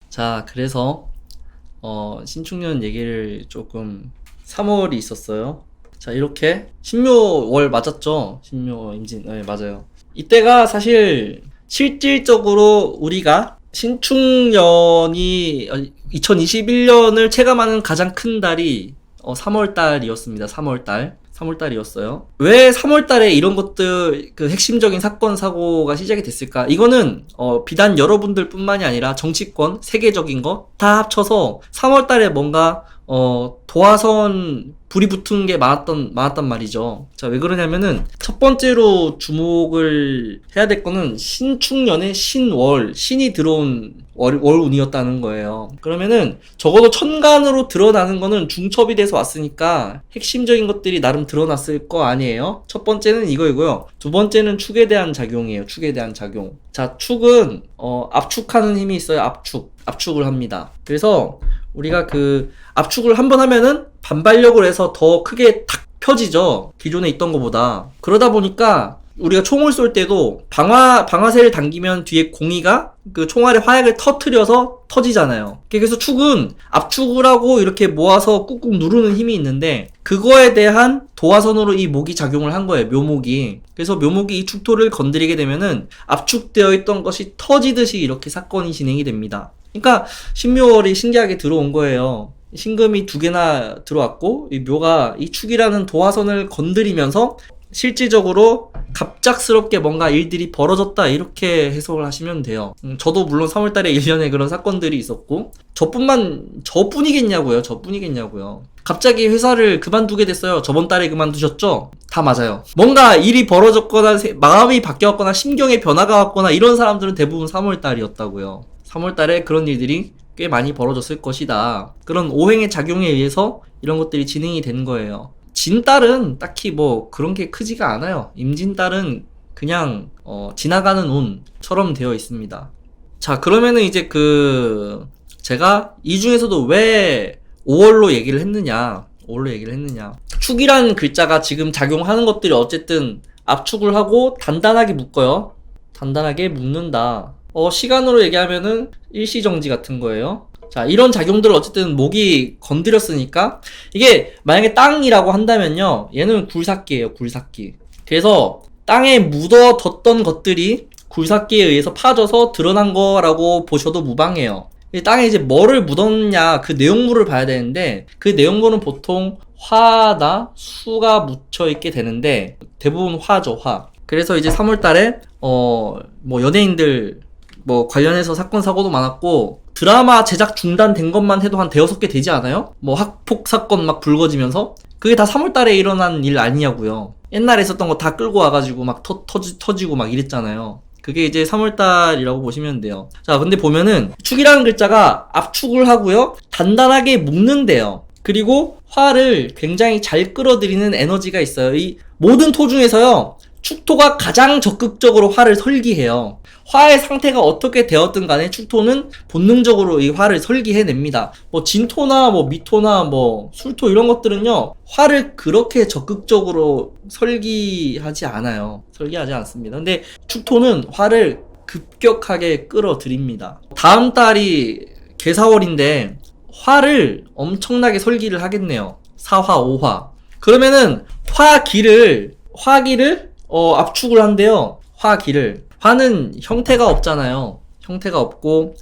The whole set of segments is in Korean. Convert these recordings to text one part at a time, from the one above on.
자, 그래서 신축년 얘기를 조금 3월이 있었어요. 자, 이렇게 신묘월 맞았죠? 신묘 임진. 네, 맞아요. 이때가 사실 실질적으로 우리가 신축년이 2021년을 체감하는 가장 큰 달이 3월 달이었습니다. 3월 달. 3월 달이었어요. 왜 3월 달에 이런 것들, 그 핵심적인 사건, 사고가 시작이 됐을까? 이거는, 비단 여러분들 뿐만이 아니라 정치권, 세계적인 거 다 합쳐서 3월 달에 뭔가, 도화선 불이 붙은 게 많았단 말이죠. 자, 왜 그러냐면은, 첫 번째로 주목을 해야 될 거는 신축년의 신월, 신이 들어온 월운이었다는 거예요. 그러면은, 적어도 천간으로 드러나는 거는 중첩이 돼서 왔으니까, 핵심적인 것들이 나름 드러났을 거 아니에요? 첫 번째는 이거이고요. 두 번째는 축에 대한 작용이에요. 축에 대한 작용. 자, 축은, 압축하는 힘이 있어요. 압축을 합니다. 그래서, 우리가 그 압축을 한번 하면은 반발력을 해서 더 크게 탁 펴지죠. 기존에 있던 것보다. 그러다 보니까 우리가 총을 쏠 때도 방아쇠를 당기면 뒤에 공이가 그 총알의 화약을 터트려서 터지잖아요. 그래서 축은 압축을 하고 이렇게 모아서 꾹꾹 누르는 힘이 있는데 그거에 대한 도화선으로 이 목이 작용을 한 거예요. 묘목이. 그래서 묘목이 이 축토를 건드리게 되면은 압축되어 있던 것이 터지듯이 이렇게 사건이 진행이 됩니다. 그러니까 신묘월이 신기하게 들어온 거예요. 신금이 2개나 들어왔고 이 묘가 이 축이라는 도화선을 건드리면서 실질적으로 갑작스럽게 뭔가 일들이 벌어졌다 이렇게 해석을 하시면 돼요. 저도 물론 3월달에 일련의 그런 사건들이 있었고 저뿐이겠냐고요. 갑자기 회사를 그만두게 됐어요. 저번 달에 그만두셨죠? 다 맞아요. 뭔가 일이 벌어졌거나 마음이 바뀌었거나 심경의 변화가 왔거나 이런 사람들은 대부분 3월달이었다고요. 3월달에 그런 일들이 꽤 많이 벌어졌을 것이다. 그런 오행의 작용에 의해서 이런 것들이 진행이 된 거예요. 진달은 딱히 뭐 그런 게 크지가 않아요. 임진달은 그냥 지나가는 운처럼 되어 있습니다. 자, 그러면은 이제 제가 이 중에서도 왜 5월로 얘기를 했느냐. 축이라는 글자가 지금 작용하는 것들이 어쨌든 압축을 하고 단단하게 묶어요. 단단하게 묶는다. 시간으로 얘기하면은 일시정지 같은 거예요. 자, 이런 작용들을 어쨌든 목이 건드렸으니까 이게 만약에 땅이라고 한다면요. 얘는 굴삭기예요. 굴삭기. 그래서 땅에 묻어뒀던 것들이 굴삭기에 의해서 파져서 드러난 거라고 보셔도 무방해요. 땅에 이제 뭐를 묻었냐 그 내용물을 봐야 되는데 그 내용물은 보통 화나 수가 묻혀있게 되는데 대부분 화죠. 화. 그래서 이제 3월달에 뭐 연예인들 뭐 관련해서 사건 사고도 많았고 드라마 제작 중단된 것만 해도 한 대여섯 개 되지 않아요? 뭐 학폭 사건 막 불거지면서 그게 다 3월달에 일어난 일 아니냐고요. 옛날에 있었던 거 다 끌고 와가지고 막 터지고 막 이랬잖아요. 그게 이제 3월달이라고 보시면 돼요. 자, 근데 보면은 축이라는 글자가 압축을 하고요. 단단하게 묶는데요. 그리고 화를 굉장히 잘 끌어들이는 에너지가 있어요. 이 모든 토 중에서요. 축토가 가장 적극적으로 화를 설기해요. 화의 상태가 어떻게 되었든 간에 축토는 본능적으로 이 화를 설기해냅니다. 뭐 진토나 뭐 미토나 뭐 술토 이런 것들은요. 화를 그렇게 적극적으로 설기하지 않습니다. 근데 축토는 화를 급격하게 끌어들입니다. 다음 달이 개사월인데 화를 엄청나게 설기를 하겠네요. 4화, 5화. 그러면은 화기를 압축을 한대요. 화는 형태가 없잖아요. 형태가 없고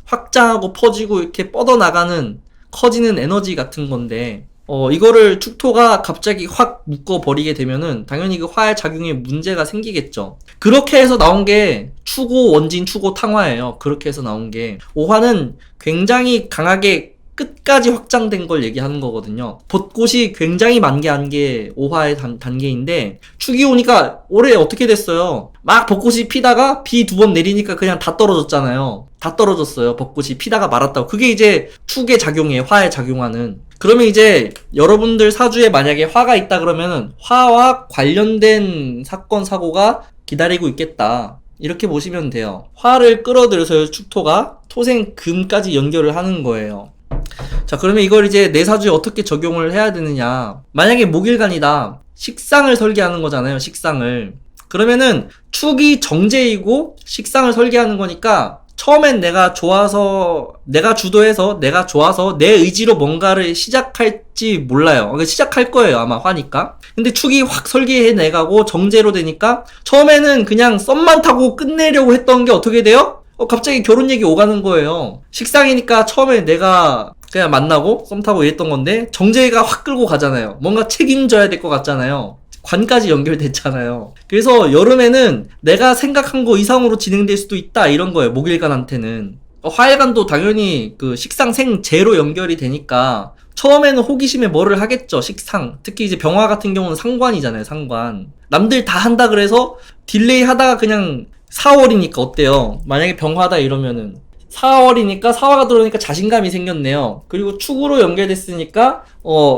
확장하고 퍼지고 이렇게 뻗어나가는 커지는 에너지 같은 건데 이거를 축토가 갑자기 확 묶어버리게 되면은 당연히 그 화의 작용에 문제가 생기겠죠. 그렇게 해서 나온 게 추고 원진 추고 탕화예요. 그렇게 해서 나온 게 오화는 굉장히 강하게 끝까지 확장된 걸 얘기하는 거거든요. 벚꽃이 굉장히 만개한 게 5화의 단계인데 축이 오니까 올해 어떻게 됐어요? 막 벚꽃이 피다가 비 2번 내리니까 그냥 다 떨어졌잖아요. 다 떨어졌어요. 벚꽃이 피다가 말았다고. 그게 이제 축의 작용이에요. 화에 작용하는. 그러면 이제 여러분들 사주에 만약에 화가 있다 그러면은 화와 관련된 사건 사고가 기다리고 있겠다. 이렇게 보시면 돼요. 화를 끌어들여서 축토가 토생금까지 연결을 하는 거예요. 자, 그러면 이걸 이제 내 사주에 어떻게 적용을 해야 되느냐. 만약에 목일간이다. 식상을 설계하는 거잖아요. 식상을. 그러면은 축이 정제이고 식상을 설계하는 거니까 처음엔 내가 주도해서 내가 좋아서 내 의지로 뭔가를 시작할지 몰라요. 그러니까 시작할 거예요, 아마 화니까. 근데 축이 확 설계해내가고 정제로 되니까 처음에는 그냥 썸만 타고 끝내려고 했던 게 어떻게 돼요? 갑자기 결혼 얘기 오가는 거예요. 식상이니까 처음에 내가 그냥 만나고 썸 타고 이랬던 건데 정제가 확 끌고 가잖아요. 뭔가 책임져야 될 것 같잖아요. 관까지 연결됐잖아요. 그래서 여름에는 내가 생각한 거 이상으로 진행될 수도 있다 이런 거예요. 목일간한테는. 화일간도 당연히 그 식상 생제로 연결이 되니까 처음에는 호기심에 뭐를 하겠죠. 식상. 특히 이제 병화 같은 경우는 상관이잖아요. 상관. 남들 다 한다 그래서 딜레이 하다가 그냥 4월이니까 어때요? 만약에 병화다 이러면은 4월이니까 사화가 들어오니까 자신감이 생겼네요. 그리고 축으로 연결됐으니까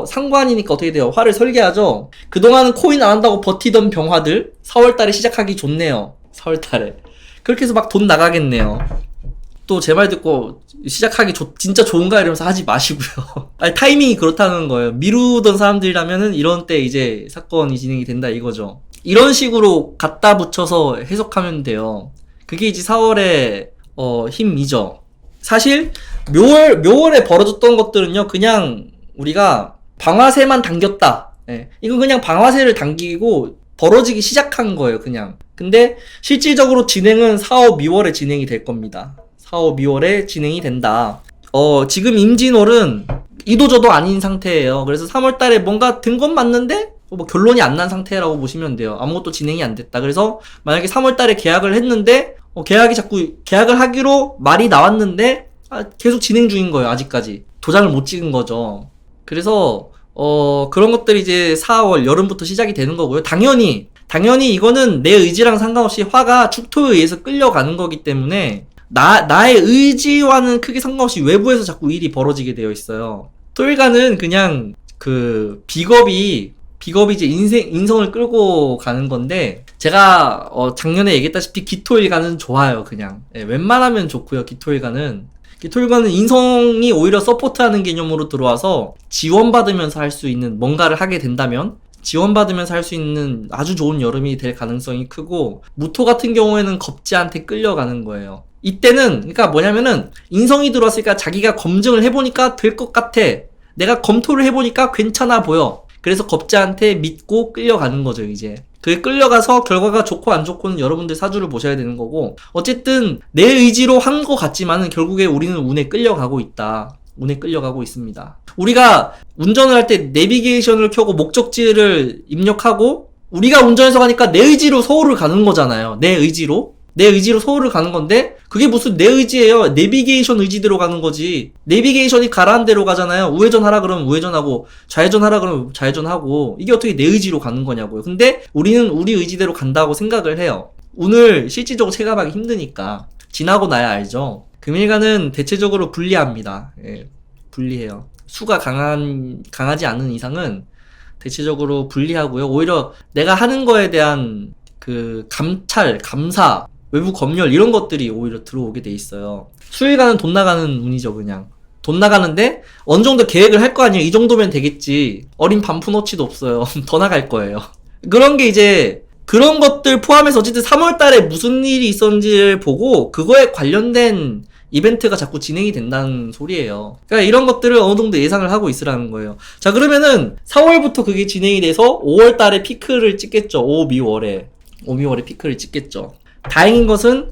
상관이니까 어떻게 돼요? 화를 설계하죠. 그동안은 코인 안 한다고 버티던 병화들 4월달에 시작하기 좋네요. 4월달에 그렇게 해서 막 돈 나가겠네요. 또 제 말 듣고 시작하기 진짜 좋은가 이러면서 하지 마시고요. 아니, 타이밍이 그렇다는 거예요. 미루던 사람들이라면은 이런 때 이제 사건이 진행이 된다 이거죠. 이런 식으로 갖다 붙여서 해석하면 돼요. 그게 이제 4월에 힘이죠. 사실 묘월에 벌어졌던 것들은요, 그냥 우리가 방아쇠만 당겼다. 예. 이건 그냥 방아쇠를 당기고 벌어지기 시작한 거예요, 그냥. 근데 실질적으로 진행은 4, 5, 미월에 진행이 될 겁니다. 4, 5, 미월에 진행이 된다. 지금 임진월은 이도저도 아닌 상태예요. 그래서 3월달에 뭔가 든 건 맞는데 뭐 결론이 안 난 상태라고 보시면 돼요. 아무것도 진행이 안 됐다. 그래서 만약에 3월달에 계약을 했는데 계약을 하기로 말이 나왔는데 계속 진행 중인 거예요. 아직까지 도장을 못 찍은 거죠. 그래서 그런 것들이 이제 4월 여름부터 시작이 되는 거고요. 당연히 이거는 내 의지랑 상관없이 화가 축토에 의해서 끌려가는 거기 때문에 나의 의지와는 크게 상관없이 외부에서 자꾸 일이 벌어지게 되어 있어요. 토일가는 그냥 그 비겁이 이제 인성을 끌고 가는 건데, 제가 작년에 얘기했다시피 기토일가는 좋아요. 그냥 웬만하면 좋고요. 기토일가는 인성이 오히려 서포트하는 개념으로 들어와서 지원받으면서 할 수 있는 뭔가를 하게 된다면 지원받으면서 할 수 있는 아주 좋은 여름이 될 가능성이 크고, 무토 같은 경우에는 겁지한테 끌려가는 거예요. 이때는 그러니까 뭐냐면은 인성이 들어왔으니까 자기가 검증을 해보니까 될 것 같아. 내가 검토를 해보니까 괜찮아 보여. 그래서 겁자한테 믿고 끌려가는 거죠, 이제. 그게 끌려가서 결과가 좋고 안 좋고는 여러분들 사주를 보셔야 되는 거고, 어쨌든 내 의지로 한 것 같지만은 결국에 우리는 운에 끌려가고 있다. 운에 끌려가고 있습니다. 우리가 운전을 할 때 내비게이션을 켜고 목적지를 입력하고 우리가 운전해서 가니까 내 의지로 서울을 가는 거잖아요. 내 의지로 서울을 가는 건데, 그게 무슨 내 의지예요. 내비게이션 의지대로 가는 거지. 내비게이션이 가라는 대로 가잖아요. 우회전 하라 그러면 우회전하고, 좌회전 하라 그러면 좌회전하고. 이게 어떻게 내 의지로 가는 거냐고요. 근데 우리는 우리 의지대로 간다고 생각을 해요. 운을 실질적으로 체감하기 힘드니까. 지나고 나야 알죠. 금일간은 대체적으로 불리합니다. 예, 불리해요. 수가 강하지 않은 이상은 대체적으로 불리하고요. 오히려 내가 하는 거에 대한 그 감찰, 감사, 외부 검열 이런 것들이 오히려 들어오게 돼 있어요. 수일가는 돈 나가는 운이죠. 그냥 돈 나가는데 어느 정도 계획을 할 거 아니에요. 이 정도면 되겠지. 어린 반푼어치도 없어요. 더 나갈 거예요. 그런 게 이제 그런 것들 포함해서 어쨌든 3월달에 무슨 일이 있었는지를 보고 그거에 관련된 이벤트가 자꾸 진행이 된다는 소리예요. 그러니까 이런 것들을 어느 정도 예상을 하고 있으라는 거예요. 자, 그러면은 4월부터 그게 진행이 돼서 5월달에 피크를 찍겠죠. 5미월에 피크를 찍겠죠. 다행인 것은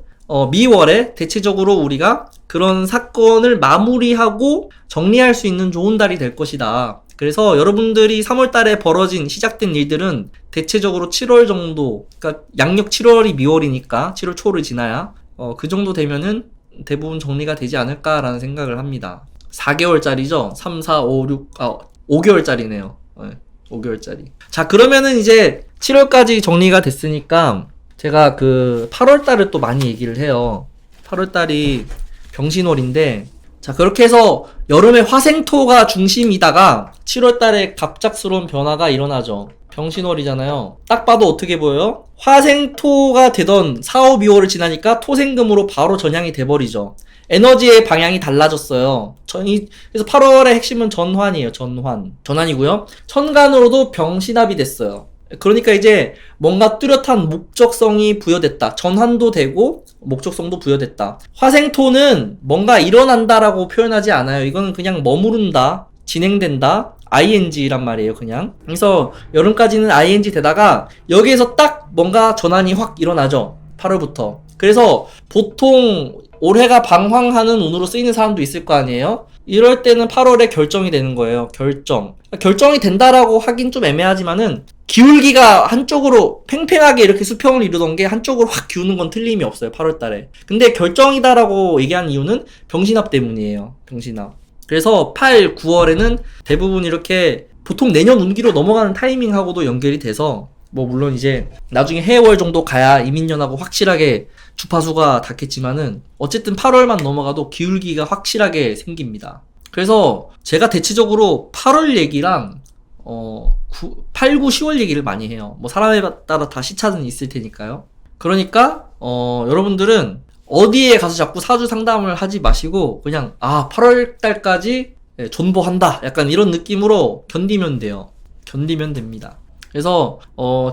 미월에 대체적으로 우리가 그런 사건을 마무리하고 정리할 수 있는 좋은 달이 될 것이다. 그래서 여러분들이 3월달에 시작된 일들은 대체적으로 7월 정도, 그러니까 양력 7월이 미월이니까 7월 초를 지나야 그 정도 되면은 대부분 정리가 되지 않을까라는 생각을 합니다. 4개월짜리죠? 3, 4, 5, 6, 5개월짜리네요. 5개월짜리. 자, 그러면은 이제 7월까지 정리가 됐으니까 제가 그 8월달을 또 많이 얘기를 해요. 8월달이 병신월인데, 자, 그렇게 해서 여름에 화생토가 중심이다가 7월달에 갑작스러운 변화가 일어나죠. 병신월이잖아요. 딱 봐도 어떻게 보여요? 화생토가 되던 4, 5, 2월을 지나니까 토생금으로 바로 전향이 돼버리죠. 에너지의 방향이 달라졌어요. 그래서 8월의 핵심은 전환이에요. 전환이고요. 천간으로도 병신합이 됐어요. 그러니까 이제 뭔가 뚜렷한 목적성이 부여됐다. 전환도 되고 목적성도 부여됐다. 화생토는 뭔가 일어난다라고 표현하지 않아요. 이거는 그냥 머무른다, 진행된다, ing란 말이에요, 그냥. 그래서 여름까지는 ing 되다가 여기에서 딱 뭔가 전환이 확 일어나죠. 8월부터. 그래서 보통 올해가 방황하는 운으로 쓰이는 사람도 있을 거 아니에요? 이럴 때는 8월에 결정이 되는 거예요. 결정이 된다라고 하긴 좀 애매하지만은 기울기가 한쪽으로 팽팽하게 이렇게 수평을 이루던 게 한쪽으로 확 기우는 건 틀림이 없어요. 8월 달에. 근데 결정이다라고 얘기한 이유는 병신합 때문이에요. 병신합. 그래서 8, 9월에는 대부분 이렇게 보통 내년 운기로 넘어가는 타이밍하고도 연결이 돼서 뭐 물론 이제 나중에 해월 정도 가야 이민년하고 확실하게 주파수가 닿겠지만은 어쨌든 8월만 넘어가도 기울기가 확실하게 생깁니다. 그래서 제가 대체적으로 8월 얘기랑 8, 9, 10월 얘기를 많이 해요. 뭐 사람에 따라 다 시차는 있을 테니까요. 그러니까 여러분들은 어디에 가서 자꾸 사주 상담을 하지 마시고 그냥 8월 달까지 존버한다. 약간 이런 느낌으로 견디면 돼요. 견디면 됩니다. 그래서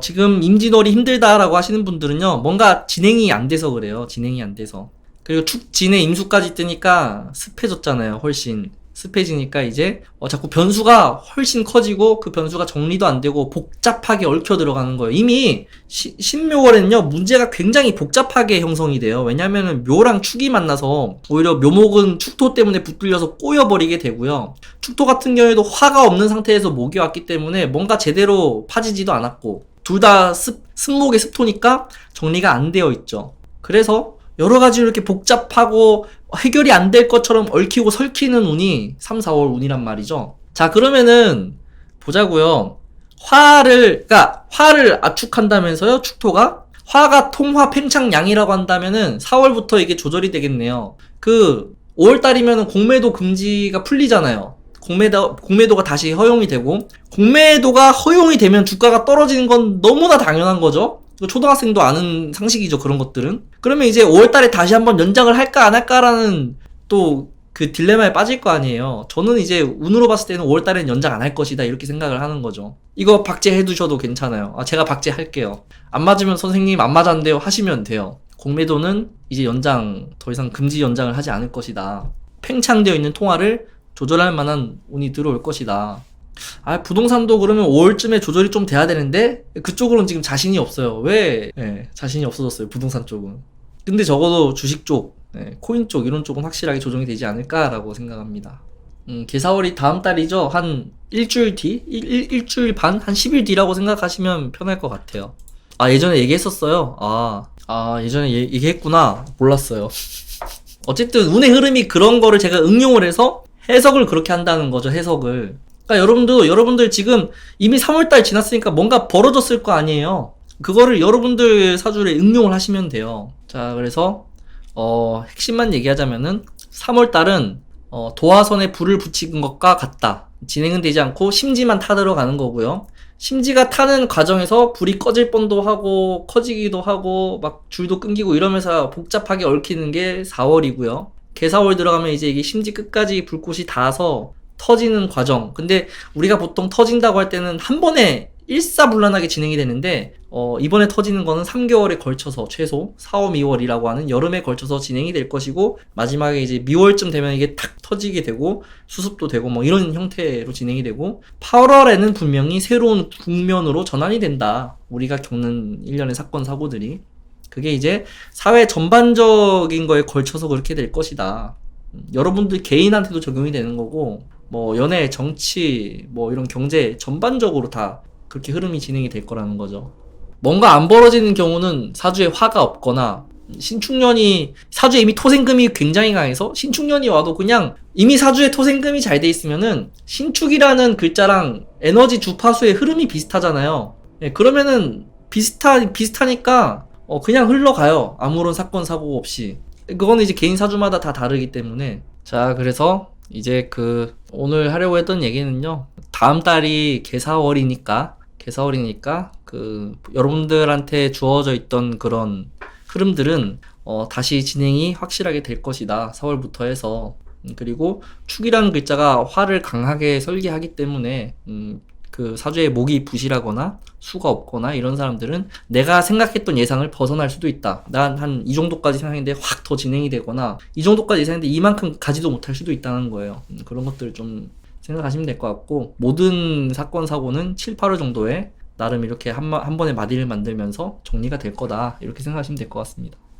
지금 임진월이 힘들다라고 하시는 분들은요. 뭔가 진행이 안 돼서 그래요. 진행이 안 돼서. 그리고 축진에 임수까지 뜨니까 습해졌잖아요. 훨씬. 습해지니까 이제 자꾸 변수가 훨씬 커지고 그 변수가 정리도 안 되고 복잡하게 얽혀 들어가는 거예요. 이미 신묘월에는요 문제가 굉장히 복잡하게 형성이 돼요. 왜냐면은 묘랑 축이 만나서 오히려 묘목은 축토 때문에 붙들려서 꼬여버리게 되고요. 축토 같은 경우에도 화가 없는 상태에서 목이 왔기 때문에 뭔가 제대로 파지지도 않았고 둘 다 습목의 습토니까 정리가 안 되어 있죠. 그래서 여러 가지로 이렇게 복잡하고 해결이 안 될 것처럼 얽히고 설키는 운이 3, 4월 운이란 말이죠. 자, 그러면은 보자고요. 화를 압축한다면서요. 축토가 화가 통화 팽창양이라고 한다면은 4월부터 이게 조절이 되겠네요. 5월달이면은 공매도 금지가 풀리잖아요. 공매도가 다시 허용이 되고 공매도가 허용이 되면 주가가 떨어지는 건 너무나 당연한 거죠. 초등학생도 아는 상식이죠. 그런 것들은. 그러면 이제 5월달에 다시 한번 연장을 할까 안 할까라는 또 그 딜레마에 빠질 거 아니에요. 저는 이제 운으로 봤을 때는 5월달엔 연장 안 할 것이다 이렇게 생각을 하는 거죠. 이거 박제해 두셔도 괜찮아요. 제가 박제할게요. 안 맞으면 선생님 안 맞았는데요 하시면 돼요. 공매도는 이제 연장 더 이상 금지 연장을 하지 않을 것이다. 팽창되어 있는 통화를 조절할 만한 운이 들어올 것이다. 부동산도 그러면 5월쯤에 조절이 좀 돼야 되는데 그쪽으로는 지금 자신이 없어요. 왜? 자신이 없어졌어요. 부동산 쪽은. 근데 적어도 주식 쪽, 코인 쪽 이런 쪽은 확실하게 조정이 되지 않을까라고 생각합니다. 개사월이 다음 달이죠. 한 일주일 뒤? 일주일 반? 한 10일 뒤라고 생각하시면 편할 것 같아요. 예전에 얘기했었어요. 예전에 얘기했구나. 몰랐어요. 어쨌든 운의 흐름이 그런 거를 제가 응용을 해서 해석을 그렇게 한다는 거죠. 해석을. 그러니까 여러분들 지금 이미 3월달 지났으니까 뭔가 벌어졌을 거 아니에요. 그거를 여러분들 사주에 응용을 하시면 돼요. 자, 그래서 핵심만 얘기하자면은 3월달은 도화선에 불을 붙이는 것과 같다. 진행은 되지 않고 심지만 타들어가는 거고요. 심지가 타는 과정에서 불이 꺼질 뻔도 하고 커지기도 하고 막 줄도 끊기고 이러면서 복잡하게 얽히는 게 4월이고요. 개사월 들어가면 이제 이게 심지 끝까지 불꽃이 닿아서 터지는 과정. 근데 우리가 보통 터진다고 할 때는 한 번에 일사불란하게 진행이 되는데 이번에 터지는 거는 3개월에 걸쳐서 최소 4월, 2월이라고 하는 여름에 걸쳐서 진행이 될 것이고 마지막에 이제 미월쯤 되면 이게 탁 터지게 되고 수습도 되고 뭐 이런 형태로 진행이 되고 8월에는 분명히 새로운 국면으로 전환이 된다. 우리가 겪는 일련의 사건 사고들이 그게 이제 사회 전반적인 거에 걸쳐서 그렇게 될 것이다. 여러분들 개인한테도 적용이 되는 거고 뭐 연애, 정치, 뭐 이런 경제 전반적으로 다 그렇게 흐름이 진행이 될 거라는 거죠. 뭔가 안 벌어지는 경우는 사주에 화가 없거나 신축년이 사주에 이미 토생금이 굉장히 강해서 신축년이 와도 그냥 이미 사주에 토생금이 잘 돼 있으면은 신축이라는 글자랑 에너지 주파수의 흐름이 비슷하잖아요. 그러면은 비슷하니까 그냥 흘러가요. 아무런 사건 사고 없이. 그거는 이제 개인 사주마다 다 다르기 때문에. 자, 그래서 이제 오늘 하려고 했던 얘기는요. 다음 달이 개사월이니까 여러분들한테 주어져 있던 그런 흐름들은 다시 진행이 확실하게 될 것이다. 4월부터 해서. 그리고 축이라는 글자가 화를 강하게 설계하기 때문에 그 사주에 목이 부실하거나 수가 없거나 이런 사람들은 내가 생각했던 예상을 벗어날 수도 있다. 난 한 이 정도까지 생각했는데 확 더 진행이 되거나 이 정도까지 예상했는데 이만큼 가지도 못할 수도 있다는 거예요. 그런 것들 좀 생각하시면 될 것 같고, 모든 사건 사고는 7, 8월 정도에 나름 이렇게 한 번에 마디를 만들면서 정리가 될 거다, 이렇게 생각하시면 될 것 같습니다.